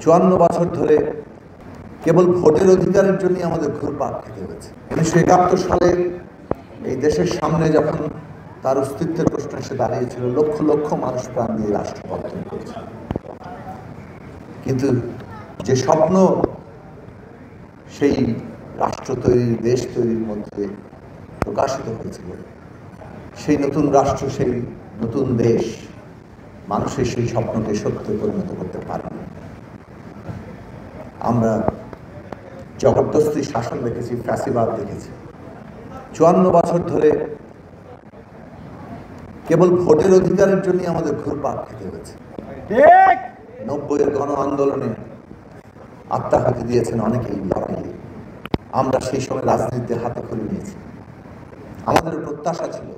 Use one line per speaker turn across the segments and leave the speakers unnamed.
54 বছর ধরে কেবল ভোটের অধিকারের জন্যই আমাদের ঘুরপাক খেতে হয়েছে। 1971 সালে এই দেশের সামনে যখন তার অস্তিত্বের প্রশ্ন এসে দাঁড়িয়েছিল, লক্ষ লক্ষ মানুষ প্রাণ দিয়ে রাষ্ট্র গঠন করেছে। কিন্তু যে স্বপ্ন সেই রাষ্ট্র তৈরির, দেশ তৈরির মধ্যে প্রকাশিত হয়েছিল, সেই নতুন রাষ্ট্র, সেই নতুন দেশ মানুষের সেই স্বপ্নকে সত্যে পরিণত করতে পারেনি। আমরা জবরদস্তি শাসন দেখেছি, ফ্যাসিবাদ দেখেছি। 54 বছর ধরে কেবল ভোটের অধিকারের জন্যই আমাদের ঘুরপাক খেতে হয়েছে। 90-এর গণ আন্দোলনে আত্মাহুতি দিয়েছেন অনেকেই লড়াইয়ে। আমরা সেই সময় রাজনীতিতে হাতে খড়ি নিয়েছি। আমাদের প্রত্যাশা ছিল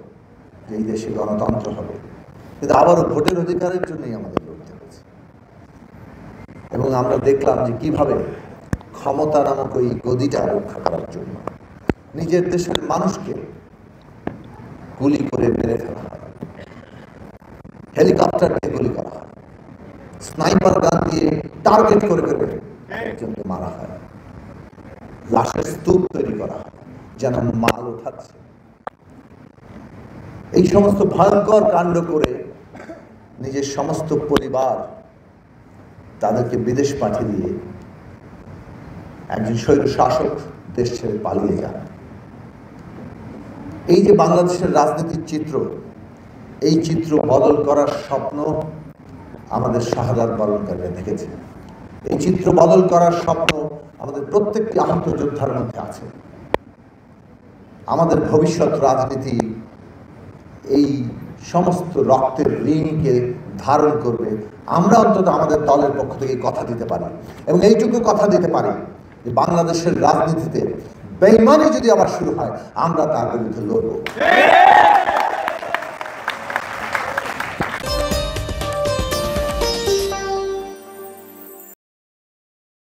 যে এই দেশে গণতন্ত্র হবে, কিন্তু আবারও ভোটের অধিকারের জন্যই আমাদের লড়তে হয়েছে। এবং আমরা দেখলাম যে কিভাবে ক্ষমতা নামক ওই গদিটা রক্ষা করার জন্য নিজের দেশের মানুষকে গুলি করে মেরে ফেলা হয়, হেলিকপ্টার দিয়ে গুলি করা হয়, স্নাইপার গান দিয়ে টার্গেট করে করে একজনকে মারা হয়, লাশের স্তূপ তৈরি করা হয় যেন মাল ওঠাচ্ছে। এই সমস্ত ভয়ঙ্কর কাণ্ড করে নিজের সমস্ত পরিবার তাদেরকে বিদেশ পাঠিয়ে দিয়ে একজন স্বৈর শাসক দেশ ছেড়ে পালিয়ে যান। এই যে বাংলাদেশের রাজনীতির চিত্র, এই চিত্র বদল করার স্বপ্ন আমাদের শাহাদাত বরণকারীরা দেখেছে। এই চিত্র বদল করার স্বপ্ন আমাদের প্রত্যেকটি আহত যোদ্ধার মধ্যে আছে। আমাদের ভবিষ্যৎ রাজনীতি এই সমস্ত রক্তের ঋণকে ধারণ করবে। আমরা অন্তত আমাদের দলের পক্ষ থেকে কথা দিতে পারি, এবং এইটুকু কথা দিতে পারি যে বাংলাদেশের রাজনীতিতে বেঈমানি যদি আবার শুরু হয়, আমরা তার বিরুদ্ধে লড়ব।